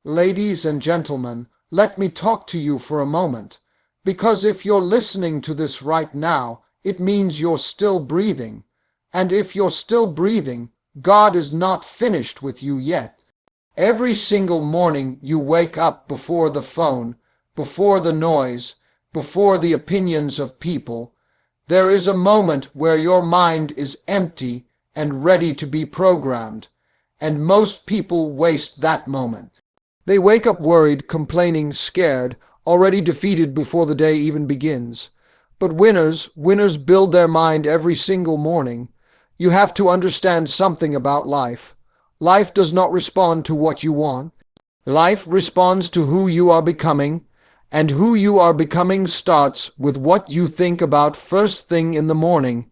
Ladies and gentlemen, let me talk to you for a moment, because if you're listening to this right now, it means you're still breathing. And if you're still breathing, God is not finished with you yet. Every single morning you wake up before the phone, before the noise, before the opinions of people. There is a moment where your mind is empty and ready to be programmed, and most people waste that moment. They wake up worried, complaining, scared, already defeated before the day even begins. But winners build their mind every single morning. You have to understand something about life. Life does not respond to what you want. Life responds to who you are becoming, and who you are becoming starts with what you think about first thing in the morning.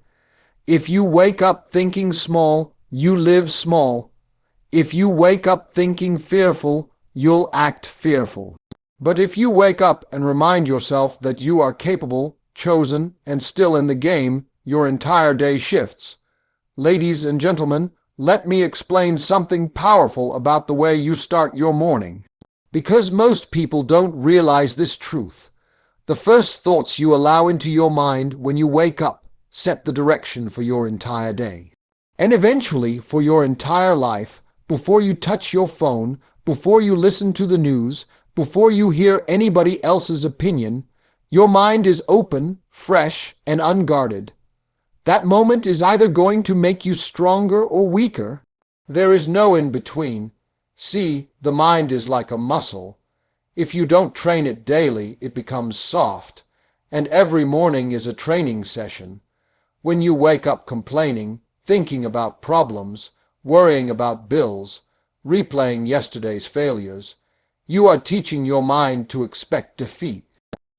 If you wake up thinking small, you live small. If you wake up thinking fearful, you'll act fearful. But if you wake up and remind yourself that you are capable, chosen, and still in the game, your entire day shifts. Ladies and gentlemen, let me explain something powerful about the way you start your morning. Because most people don't realize this truth. The first thoughts you allow into your mind when you wake up set the direction for your entire day. And eventually for your entire life, before you touch your phone, before you listen to the news, before you hear anybody else's opinion, your mind is open, fresh, and unguarded. That moment is either going to make you stronger or weaker. There is no in between. See, the mind is like a muscle. If you don't train it daily, it becomes soft, and every morning is a training session. When you wake up complaining, thinking about problems, worrying about bills, replaying yesterday's failures, you are teaching your mind to expect defeat.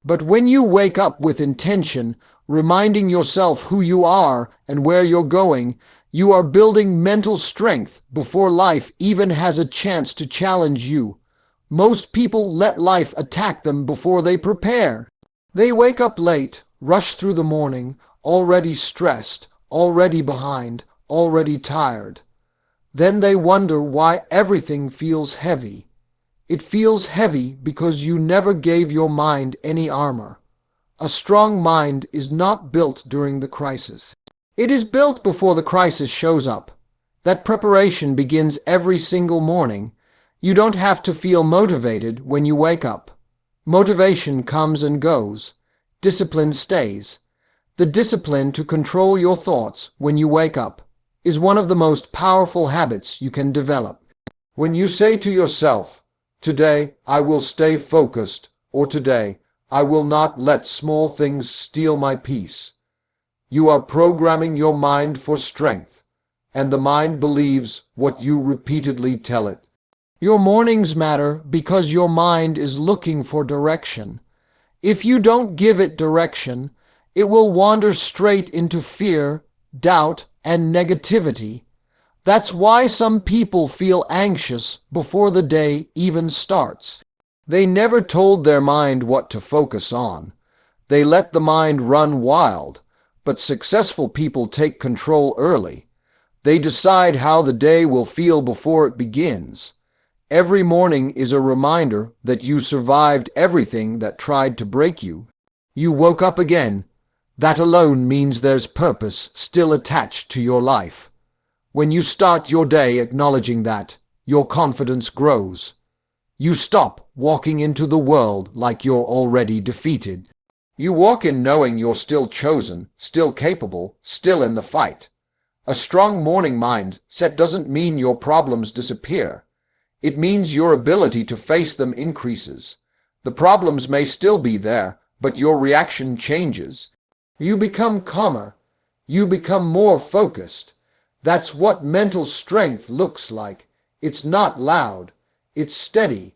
But when you wake up with intention, reminding yourself who you are and where you're going, you are building mental strength before life even has a chance to challenge you. Most people let life attack them before they prepare. They wake up late, rush through the morning, already stressed, already behind, already tired. Then they wonder why everything feels heavy. It feels heavy because you never gave your mind any armor. A strong mind is not built during the crisis. It is built before the crisis shows up. That preparation begins every single morning. You don't have to feel motivated when you wake up. Motivation comes and goes. Discipline stays. The discipline to control your thoughts when you wake up is one of the most powerful habits you can develop. When you say to yourself, "Today I will stay focused," or "Today I will not let small things steal my peace," you are programming your mind for strength, and the mind believes what you repeatedly tell it. Your mornings matter because your mind is looking for direction. If you don't give it direction, it will wander straight into fear, doubt, and negativity. That's why some people feel anxious before the day even starts. They never told their mind what to focus on. They let the mind run wild, but successful people take control early. They decide how the day will feel before it begins. Every morning is a reminder that you survived everything that tried to break you. You woke up again. That alone means there's purpose still attached to your life. When you start your day acknowledging that, your confidence grows. You stop walking into the world like you're already defeated. You walk in knowing you're still chosen, still capable, still in the fight. A strong morning mindset doesn't mean your problems disappear. It means your ability to face them increases. The problems may still be there, but your reaction changes. You become calmer. You become more focused. That's what mental strength looks like. It's not loud. It's steady.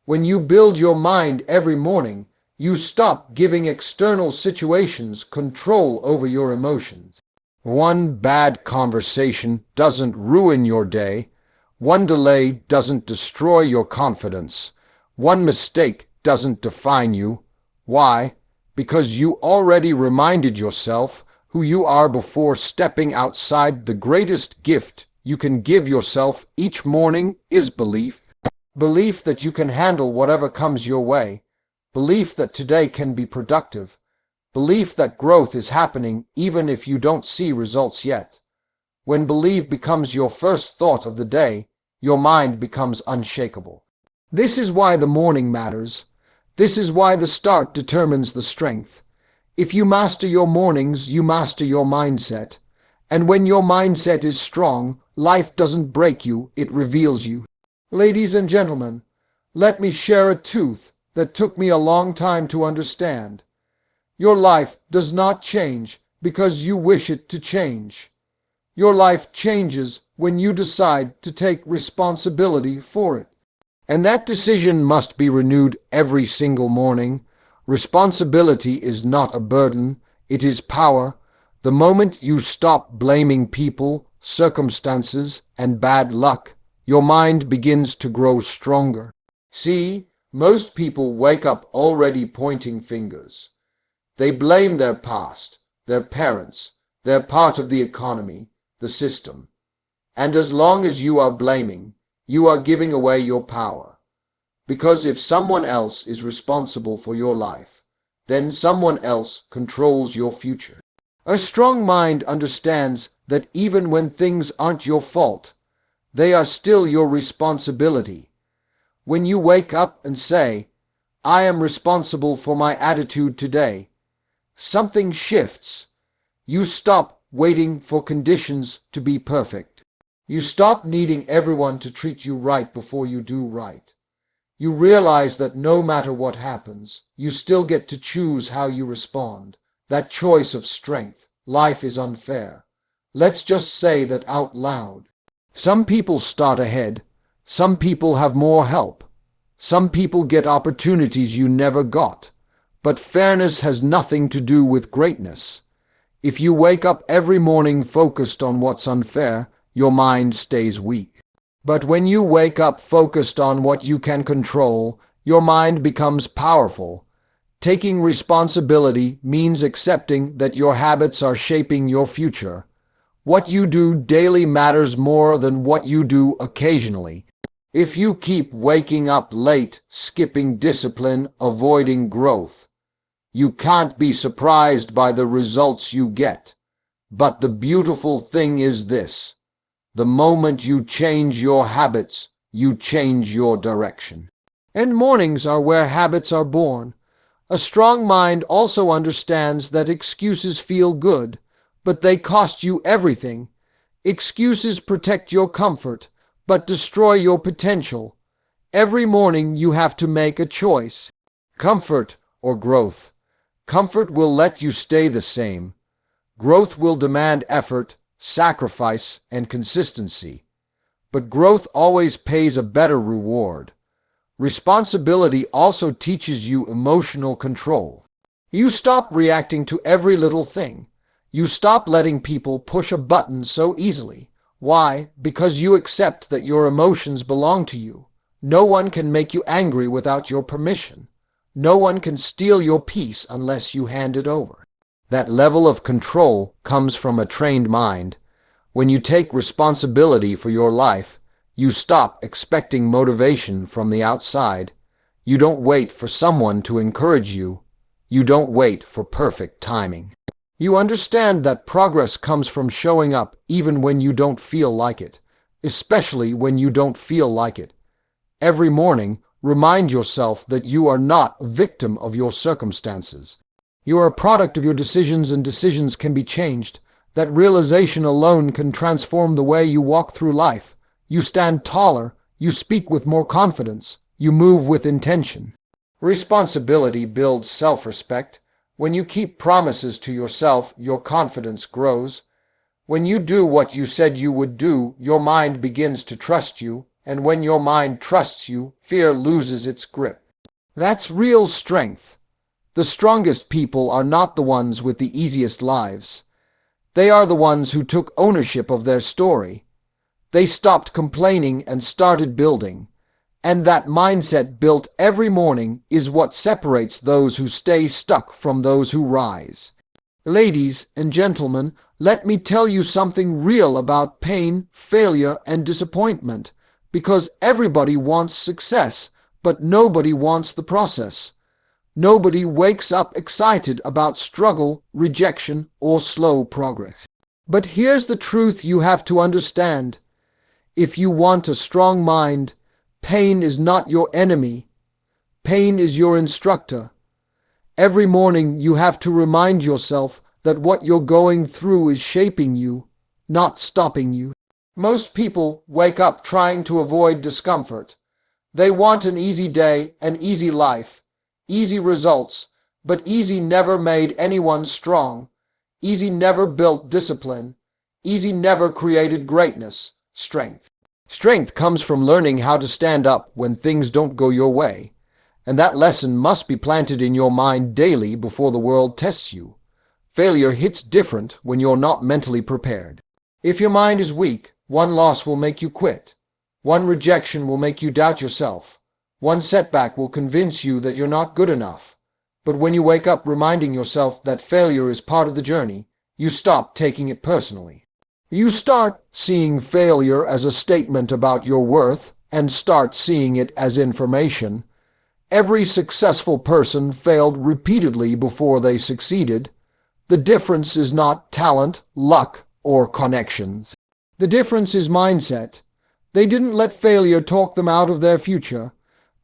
When you build your mind every morning, you stop giving external situations control over your emotions. One bad conversation doesn't ruin your day. One delay doesn't destroy your confidence. One mistake doesn't define you. Why? Because you already reminded yourself who you are before stepping outside. The greatest gift you can give yourself each morning is belief. belief that you can handle whatever comes your way, belief that today can be productive, belief that growth is happening even if you don't see results yet. When belief becomes your first thought of the day, your mind becomes unshakable. This is why the morning matters. This is why the start determines the strength. If you master your mornings, you master your mindset. And when your mindset is strong, life doesn't break you, it reveals you. Ladies and gentlemen, let me share a truth that took me a long time to understand. Your life does not change because you wish it to change. Your life changes when you decide to take responsibility for it. And that decision must be renewed every single morning. Responsibility is not a burden, it is power. The moment you stop blaming people, circumstances, and bad luck, your mind begins to grow stronger. See, most people wake up already pointing fingers. They blame their past, their parents, their part of the economy, the system. And as long as you are blaming, you are giving away your power. Because if someone else is responsible for your life, then someone else controls your future. A strong mind understands that even when things aren't your fault, they are still your responsibility. When you wake up and say, "I am responsible for my attitude today," something shifts. You stop waiting for conditions to be perfect. You stop needing everyone to treat you right before you do right. You realize that no matter what happens, you still get to choose how you respond. That choice of strength. Life is unfair. Let's just say that out loud. Some people start ahead. Some people have more help. Some people get opportunities you never got. But fairness has nothing to do with greatness. If you wake up every morning focused on what's unfair, your mind stays weak. But when you wake up focused on what you can control, your mind becomes powerful. Taking responsibility means accepting that your habits are shaping your future. What you do daily matters more than what you do occasionally. If you keep waking up late, skipping discipline, avoiding growth, you can't be surprised by the results you get. But the beautiful thing is this: the moment you change your habits, you change your direction. And mornings are where habits are born. A strong mind also understands that excuses feel good, but they cost you everything. Excuses protect your comfort, but destroy your potential. Every morning you have to make a choice: comfort or growth. Comfort will let you stay the same. Growth will demand effort, sacrifice, and consistency. But growth always pays a better reward. Responsibility also teaches you emotional control. You stop reacting to every little thing. You stop letting people push a button so easily. Why? Because you accept that your emotions belong to you. No one can make you angry without your permission. No one can steal your peace unless you hand it over. That level of control comes from a trained mind. When you take responsibility for your life, you stop expecting motivation from the outside. You don't wait for someone to encourage you. You don't wait for perfect timing. You understand that progress comes from showing up even when you don't feel like it, especially when you don't feel like it. Every morning, remind yourself that you are not a victim of your circumstances. You are a product of your decisions, and decisions can be changed. That realization alone can transform the way you walk through life. You stand taller, you speak with more confidence, you move with intention. Responsibility builds self-respect. When you keep promises to yourself, your confidence grows. When you do what you said you would do, your mind begins to trust you. And when your mind trusts you, fear loses its grip. That's real strength. The strongest people are not the ones with the easiest lives. They are the ones who took ownership of their story. They stopped complaining and started building. And that mindset built every morning is what separates those who stay stuck from those who rise. Ladies and gentlemen, let me tell you something real about pain, failure, and disappointment. Because everybody wants success, but nobody wants the process. Nobody wakes up excited about struggle, rejection, or slow progress. But here's the truth you have to understand. If you want a strong mind, pain is not your enemy. Pain is your instructor. Every morning you have to remind yourself that what you're going through is shaping you, not stopping you. Most people wake up trying to avoid discomfort. They want an easy day, an easy life, easy results, but easy never made anyone strong. Easy never built discipline. Easy never created greatness, strength. Strength comes from learning how to stand up when things don't go your way, and that lesson must be planted in your mind daily before the world tests you. Failure hits different when you're not mentally prepared. If your mind is weak, one loss will make you quit. One rejection will make you doubt yourself. One setback will convince you that you're not good enough. But when you wake up reminding yourself that failure is part of the journey, you stop taking it personally. You start seeing failure as a statement about your worth and start seeing it as information. Every successful person failed repeatedly before they succeeded. The difference is not talent, luck, or connections. The difference is mindset. They didn't let failure talk them out of their future.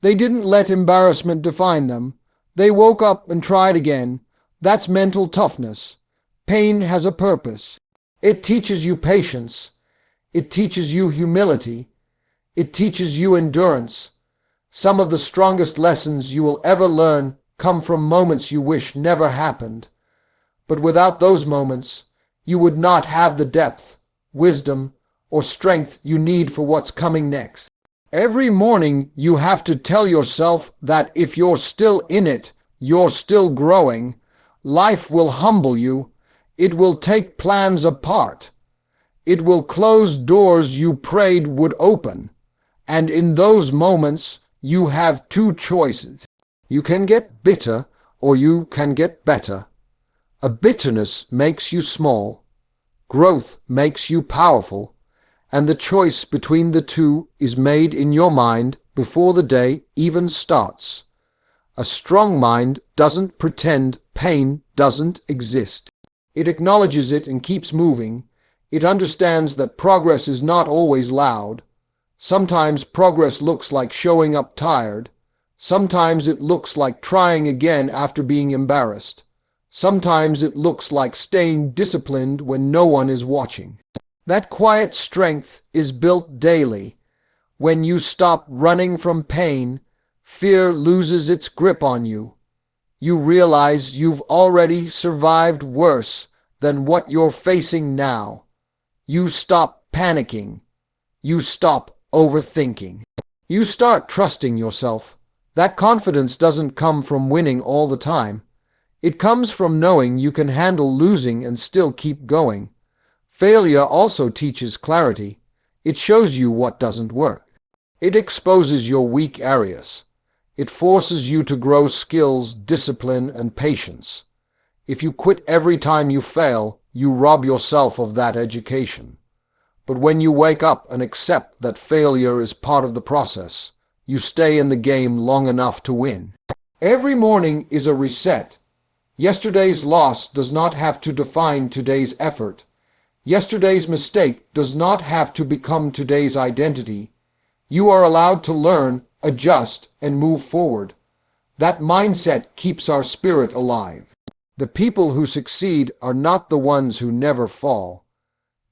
They didn't let embarrassment define them. They woke up and tried again. That's mental toughness. Pain has a purpose. It teaches you patience. It teaches you humility. It teaches you endurance. Some of the strongest lessons you will ever learn come from moments you wish never happened. But without those moments, you would not have the depth, wisdom, or strength you need for what's coming next. Every morning you have to tell yourself that if you're still in it, you're still growing. Life will humble you. It will take plans apart. It will close doors you prayed would open. And in those moments, you have two choices. You can get bitter or you can get better. A bitterness makes you small. Growth makes you powerful. And the choice between the two is made in your mind before the day even starts. A strong mind doesn't pretend pain doesn't exist. It acknowledges it and keeps moving. It understands that progress is not always loud. Sometimes progress looks like showing up tired. Sometimes it looks like trying again after being embarrassed. Sometimes it looks like staying disciplined when no one is watching. That quiet strength is built daily. When you stop running from pain, fear loses its grip on you. You realize you've already survived worse than what you're facing now. You stop panicking. You stop overthinking. You start trusting yourself. That confidence doesn't come from winning all the time. It comes from knowing you can handle losing and still keep going. Failure also teaches clarity. It shows you what doesn't work. It exposes your weak areas. It forces you to grow skills, discipline, and patience. If you quit every time you fail, you rob yourself of that education. But when you wake up and accept that failure is part of the process, you stay in the game long enough to win. Every morning is a reset. Yesterday's loss does not have to define today's effort. Yesterday's mistake does not have to become today's identity. You are allowed to learn, adjust, and move forward. That mindset keeps our spirit alive. The people who succeed are not the ones who never fall.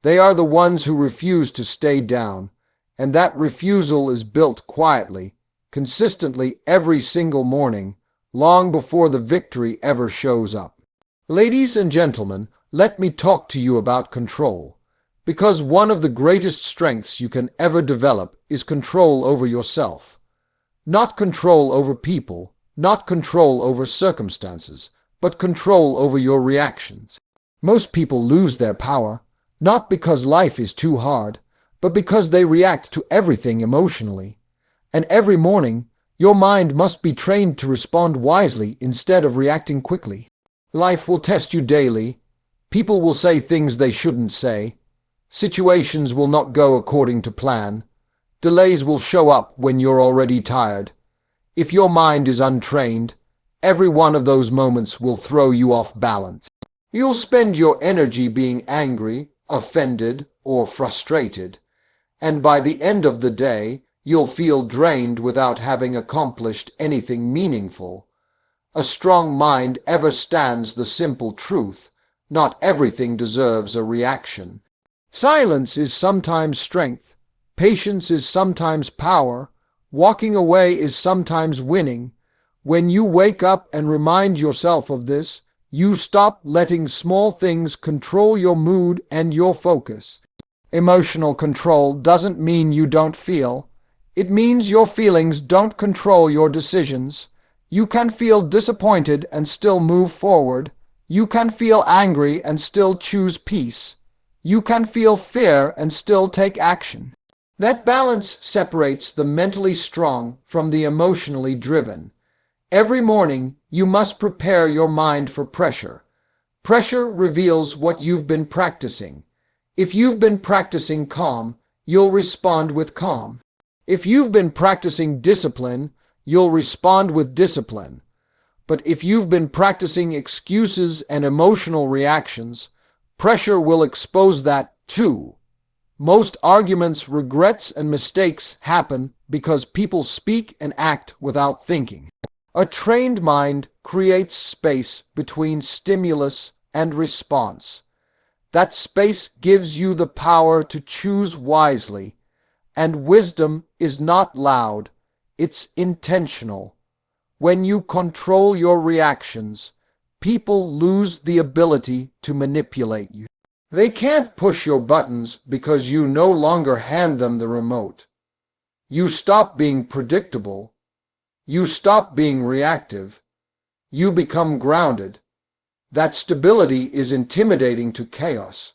They are the ones who refuse to stay down, and that refusal is built quietly, consistently every single morning, long before the victory ever shows up. Ladies and gentlemen, let me talk to you about control, because one of the greatest strengths you can ever develop is control over yourself. Not control over people, not control over circumstances, but control over your reactions. Most people lose their power, not because life is too hard, but because they react to everything emotionally. And every morning, your mind must be trained to respond wisely instead of reacting quickly. Life will test you daily. People will say things they shouldn't say. Situations will not go according to plan. Delays will show up when you're already tired. If your mind is untrained, every one of those moments will throw you off balance. You'll spend your energy being angry, offended, or frustrated, and by the end of the day, you'll feel drained without having accomplished anything meaningful. A strong mind ever stands the simple truth: not everything deserves a reaction. Silence is sometimes strength. Patience is sometimes power. Walking away is sometimes winning. When you wake up and remind yourself of this, you stop letting small things control your mood and your focus. Emotional control doesn't mean you don't feel. It means your feelings don't control your decisions. You can feel disappointed and still move forward. You can feel angry and still choose peace. You can feel fear and still take action. That balance separates the mentally strong from the emotionally driven. Every morning, you must prepare your mind for pressure. Pressure reveals what you've been practicing. If you've been practicing calm, you'll respond with calm. If you've been practicing discipline, you'll respond with discipline. But if you've been practicing excuses and emotional reactions, pressure will expose that too. Most arguments, regrets, and mistakes happen because people speak and act without thinking. A trained mind creates space between stimulus and response. That space gives you the power to choose wisely, and wisdom is not loud, it's intentional. When you control your reactions, people lose the ability to manipulate you. They can't push your buttons because you no longer hand them the remote. You stop being predictable. You stop being reactive. You become grounded. That stability is intimidating to chaos.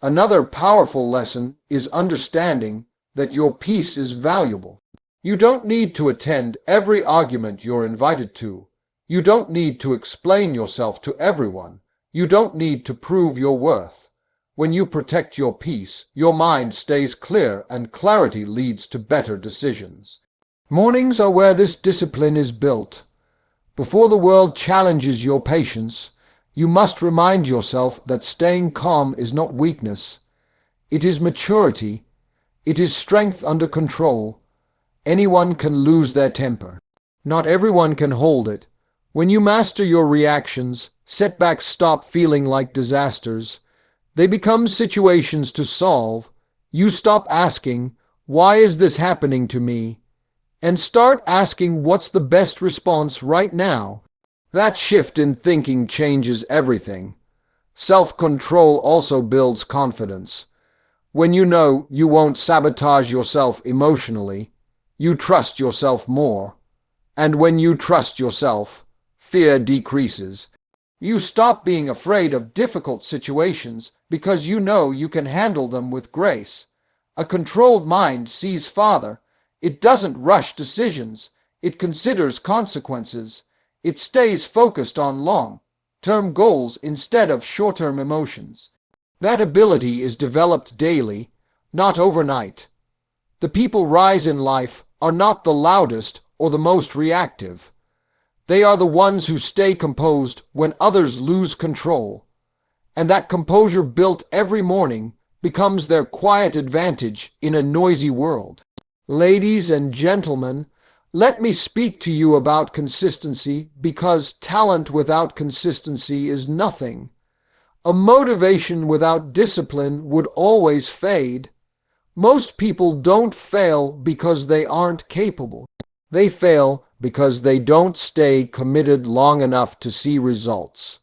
Another powerful lesson is understanding that your peace is valuable. You don't need to attend every argument you're invited to. You don't need to explain yourself to everyone. You don't need to prove your worth. When you protect your peace, your mind stays clear, and clarity leads to better decisions. Mornings are where this discipline is built. Before the world challenges your patience, you must remind yourself that staying calm is not weakness. It is maturity. It is strength under control. Anyone can lose their temper. Not everyone can hold it. When you master your reactions, setbacks stop feeling like disasters. They become situations to solve. You stop asking, "Why is this happening to me?" and start asking, "What's the best response right now?" That shift in thinking changes everything. Self-control also builds confidence. When you know you won't sabotage yourself emotionally, you trust yourself more. And when you trust yourself, fear decreases. You stop being afraid of difficult situations because you know you can handle them with grace. A controlled mind sees farther. It doesn't rush decisions. It considers consequences. It stays focused on long-term goals instead of short-term emotions. That ability is developed daily, not overnight. The people rise in life are not the loudest or the most reactive. They are the ones who stay composed when others lose control. And that composure built every morning becomes their quiet advantage in a noisy world. Ladies and gentlemen, let me speak to you about consistency, because talent without consistency is nothing. A motivation without discipline would always fade. Most people don't fail because they aren't capable. They fail because they don't stay committed long enough to see results.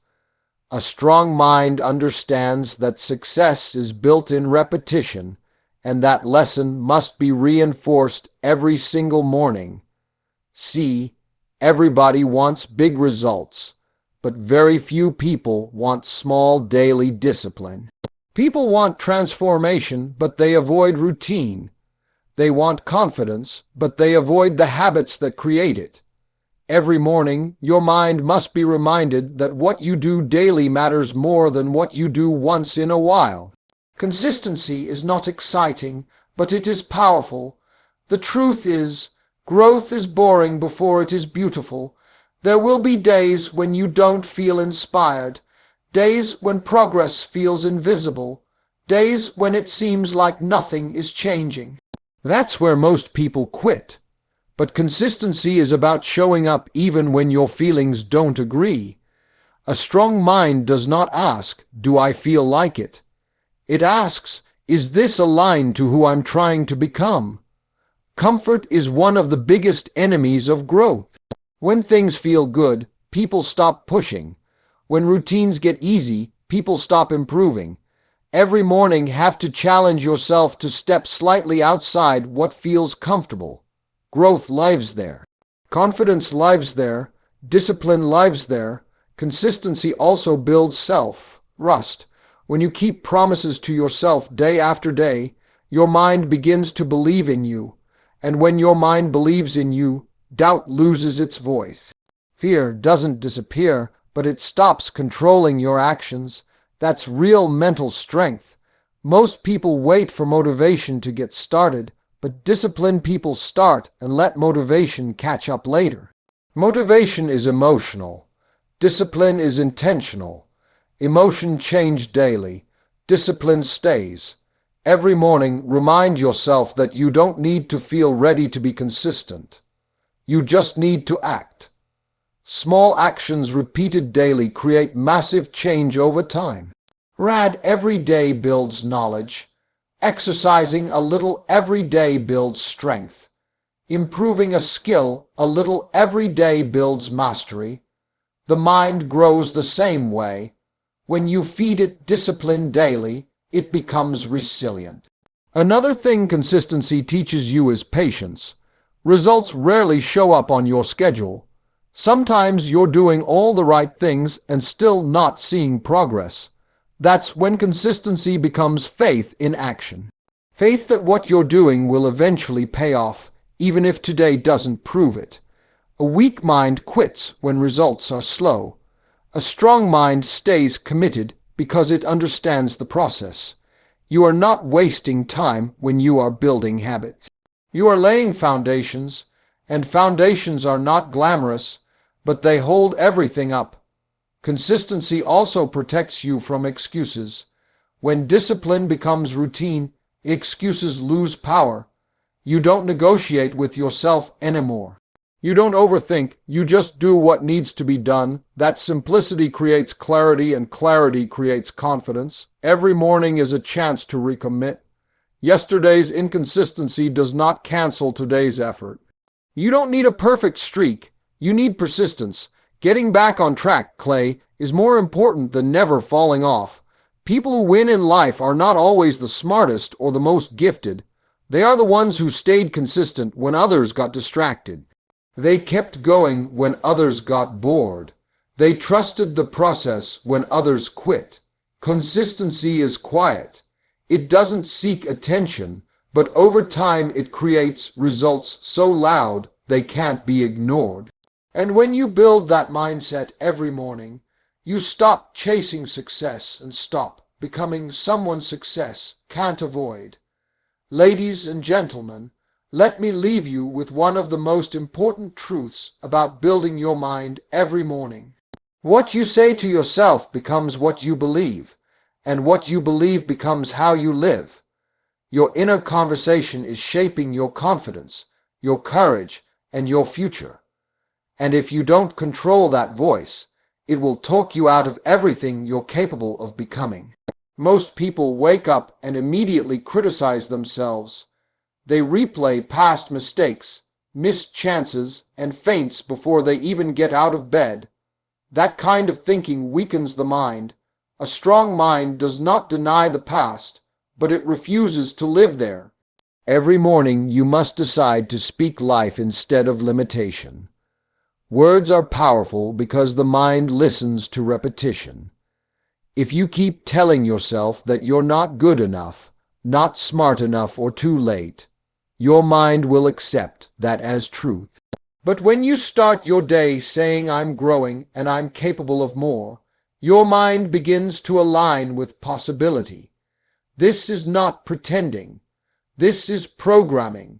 A strong mind understands that success is built in repetition, and that lesson must be reinforced every single morning. See, everybody wants big results, but very few people want small daily discipline. People want transformation, but they avoid routine. They want confidence, but they avoid the habits that create it. Every morning, your mind must be reminded that what you do daily matters more than what you do once in a while. Consistency is not exciting, but it is powerful. The truth is, growth is boring before it is beautiful. There will be days when you don't feel inspired, days when progress feels invisible, days when it seems like nothing is changing. That's where most people quit. But consistency is about showing up even when your feelings don't agree. A strong mind does not ask, "Do I feel like it?" It asks, "Is this aligned to who I'm trying to become?" Comfort is one of the biggest enemies of growth. When things feel good, people stop pushing. When routines get easy, people stop improving. Every morning have to challenge yourself to step slightly outside what feels comfortable. Growth lives there. Confidence lives there. Discipline lives there. Consistency also builds self-trust. When you keep promises to yourself day after day, your mind begins to believe in you. And when your mind believes in you, doubt loses its voice. Fear doesn't disappear, but it stops controlling your actions. That's real mental strength. Most people wait for motivation to get started, but disciplined people start and let motivation catch up later. Motivation is emotional. Discipline is intentional. Emotion changes daily. Discipline stays. Every morning, remind yourself that you don't need to feel ready to be consistent. You just need to act. Small actions repeated daily create massive change over time. Every day builds knowledge. Exercising a little every day builds strength. Improving a skill a little every day builds mastery. The mind grows the same way. When you feed it discipline daily, it becomes resilient. Another thing consistency teaches you is patience. Results rarely show up on your schedule. Sometimes you're doing all the right things and still not seeing progress. That's when consistency becomes faith in action. Faith that what you're doing will eventually pay off, even if today doesn't prove it. A weak mind quits when results are slow. A strong mind stays committed because it understands the process. You are not wasting time when you are building habits. You are laying foundations, and foundations are not glamorous, but they hold everything up. Consistency also protects you from excuses. When discipline becomes routine, excuses lose power. You don't negotiate with yourself anymore. You don't overthink, you just do what needs to be done. That simplicity creates clarity, and clarity creates confidence. Every morning is a chance to recommit. Yesterday's inconsistency does not cancel today's effort. You don't need a perfect streak. You need persistence. Getting back on track, Clay, is more important than never falling off. People who win in life are not always the smartest or the most gifted. They are the ones who stayed consistent when others got distracted. They kept going when others got bored. They trusted the process when others quit. Consistency is quiet. It doesn't seek attention, but over time it creates results so loud they can't be ignored. And when you build that mindset every morning, you stop chasing success and stop becoming someone success can't avoid. Ladies and gentlemen, let me leave you with one of the most important truths about building your mind every morning. What you say to yourself becomes what you believe, and what you believe becomes how you live. Your inner conversation is shaping your confidence, your courage, and your future. And if you don't control that voice, it will talk you out of everything you're capable of becoming. Most people wake up and immediately criticize themselves. They replay past mistakes, missed chances, and feints before they even get out of bed. That kind of thinking weakens the mind. A strong mind does not deny the past, but it refuses to live there. Every morning you must decide to speak life instead of limitation. Words are powerful because the mind listens to repetition. If you keep telling yourself that you're not good enough, not smart enough, or too late, your mind will accept that as truth. But when you start your day saying, "I'm growing and I'm capable of more," your mind begins to align with possibility. This is not pretending. This is programming.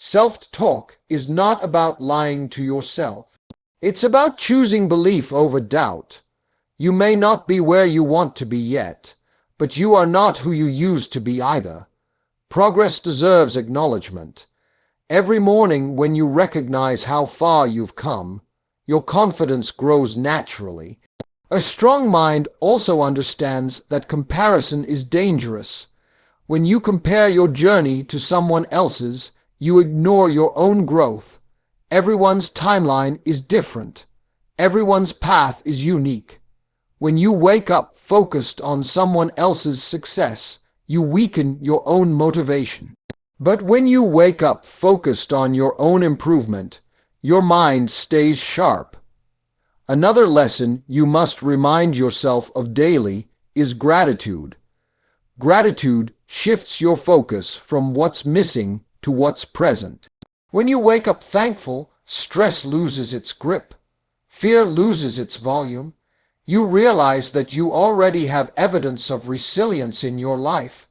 Self-talk is not about lying to yourself. It's about choosing belief over doubt. You may not be where you want to be yet, but you are not who you used to be either. Progress deserves acknowledgement. Every morning when you recognize how far you've come, your confidence grows naturally. A strong mind also understands that comparison is dangerous. When you compare your journey to someone else's, you ignore your own growth. Everyone's timeline is different. Everyone's path is unique. When you wake up focused on someone else's success, you weaken your own motivation. But when you wake up focused on your own improvement, your mind stays sharp. Another lesson you must remind yourself of daily is gratitude. Gratitude shifts your focus from what's missing to what's present. When you wake up thankful, stress loses its grip. Fear loses its volume. You realize that you already have evidence of resilience in your life.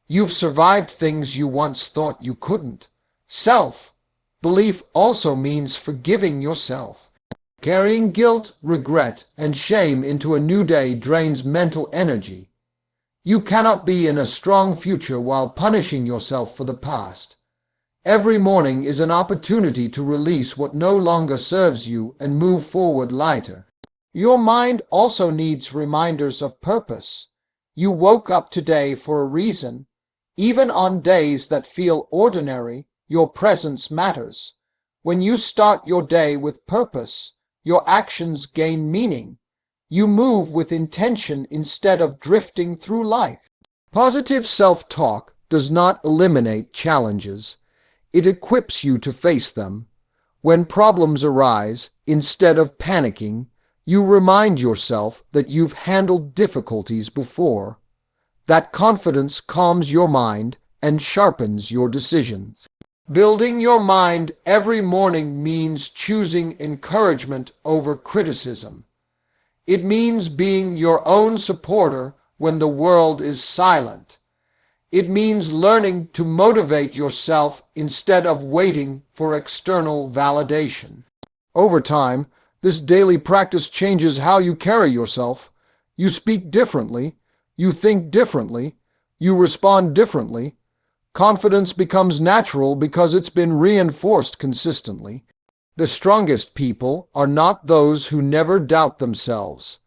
You've survived things you once thought you couldn't. Self-belief also means forgiving yourself. Carrying guilt, regret, and shame into a new day drains mental energy. You cannot be in a strong future while punishing yourself for the past. Every morning is an opportunity to release what no longer serves you and move forward lighter. Your mind also needs reminders of purpose. You woke up today for a reason. Even on days that feel ordinary, your presence matters. When you start your day with purpose, your actions gain meaning. You move with intention instead of drifting through life. Positive self-talk does not eliminate challenges. It equips you to face them. When problems arise, instead of panicking, you remind yourself that you've handled difficulties before. That confidence calms your mind and sharpens your decisions. Building your mind every morning means choosing encouragement over criticism. It means being your own supporter when the world is silent. It means learning to motivate yourself instead of waiting for external validation. Over time, this daily practice changes how you carry yourself. You speak differently. You think differently. You respond differently. Confidence becomes natural because it's been reinforced consistently. The strongest people are not those who never doubt themselves.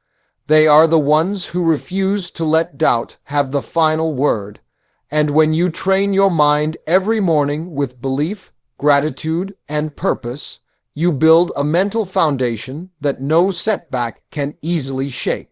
They are the ones who refuse to let doubt have the final word. And when you train your mind every morning with belief, gratitude, and purpose, you build a mental foundation that no setback can easily shake.